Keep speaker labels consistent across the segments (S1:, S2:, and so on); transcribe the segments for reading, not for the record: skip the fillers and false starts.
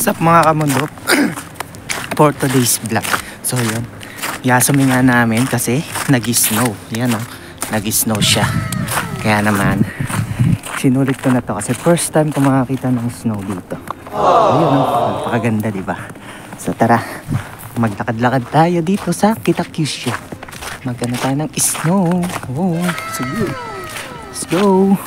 S1: What's up mga kamundo? For today's vlog. So yun, yasumi nga namin kasi nag-snow. Yan o, nag-snow siya. Kaya naman, sinulit ko na to kasi first time ko makakita ng snow dito. Ayun o, napakaganda diba? So tara, maglakad-lakad tayo dito sa Kitakyushu. Magkano tayo ng snow. Oh, sige. Let's go.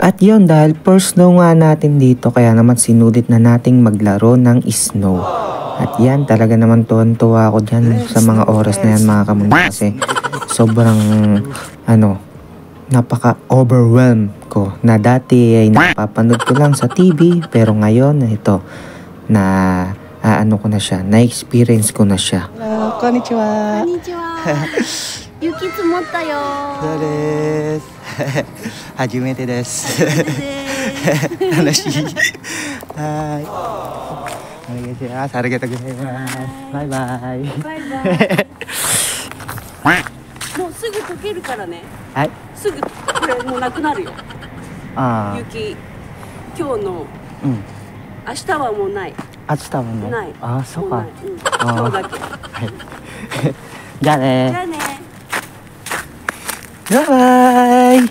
S1: At yun, dahil first snow nga natin dito, kaya naman sinulit na nating maglaro ng snow. At yan, talaga naman tuwan-tuwa ako dyan sa mga oras na yan mga kamundo. Kasi sobrang, napaka-overwhelmed ko. Na dati ay napapanood ko lang sa TV, pero ngayon, ito, ko na siya, na-experience ko na siya. Hello, konnichiwa!
S2: Konnichiwa! Yuki tsumotta yo!
S1: So desu. Hajimete desu. Hanashi. Hai. Onegaishimasu. Arigatou gozaimasu. Bye bye.
S2: Bye bye. もうすぐ溶けるからね。
S1: はい。
S2: すぐこれもうなくなるよ。
S1: ああ。
S2: 雪。今日の。
S1: うん。
S2: 明日はもうない。
S1: 明日はね。
S2: ない。
S1: ああ、そうか。
S2: 今日だけ。
S1: はい。じゃあね。
S2: じゃあね。
S1: Bye!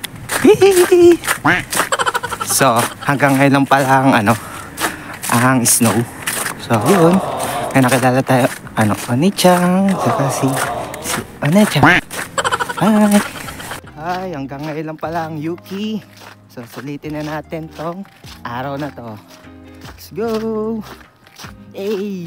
S1: So, hanggang ngayon lang pala ang snow. So, yun. May nakilala tayo, Oni-chan, saka si One-chan. Hi! Hi, hanggang ngayon lang pala ang Yuki. So, sulitin na natin tong araw na to. Let's go! Hey!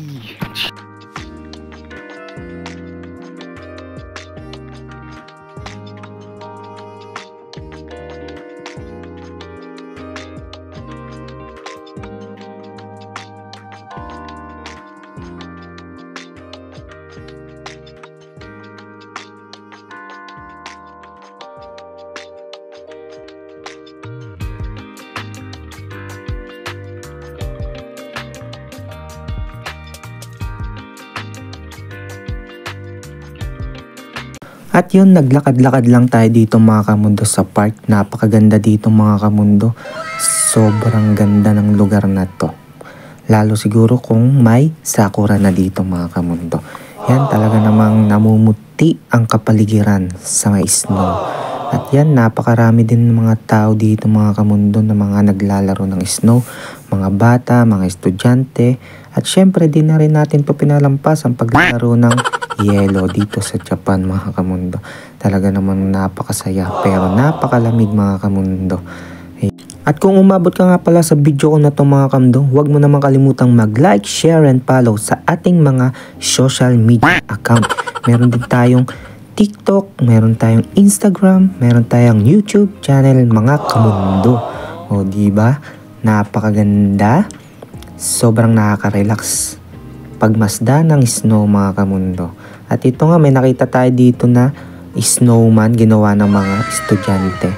S1: At yun, naglakad-lakad lang tayo dito mga kamundo sa park. Napakaganda dito mga kamundo. Sobrang ganda ng lugar na to. Lalo siguro kung may sakura na dito mga kamundo. Yan talaga namang namumuti ang kapaligiran sa may snow. At yan, napakarami din ng mga tao dito mga kamundo na mga naglalaro ng snow. Mga bata, mga estudyante. At syempre din na rin natin to pinalampas ang paglalaro ng yelo dito sa Japan mga kamundo. Talaga naman napakasaya pero napakalamig mga kamundo. At kung umabot ka nga pala sa video ko na to mga kamundo, huwag mo naman kalimutang mag-like, share, and follow sa ating mga social media account. Meron din tayong TikTok, meron tayong Instagram, meron tayong YouTube channel mga kamundo. O diba? Napakaganda. Sobrang nakaka-relax pagmasda ng snow mga kamundo. At ito nga, may nakita tayo dito na snowman ginawa ng mga estudyante.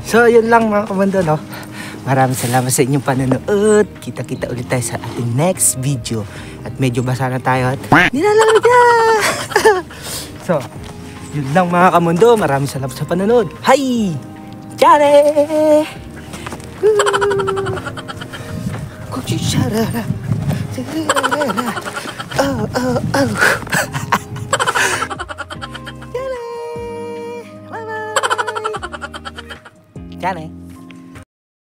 S1: So yun lang mga kamundo, no? Maraming salamat sa inyong panonood. Kita-kita ulit tayo sa ating next video. At medyo basa na tayo at nilalamig na! So, yun lang mga kamundo. Maraming salamat sa panonood. Hi! Chare! Kuchicharara. Oh, oh, oh. Chare! Bye-bye! Chare!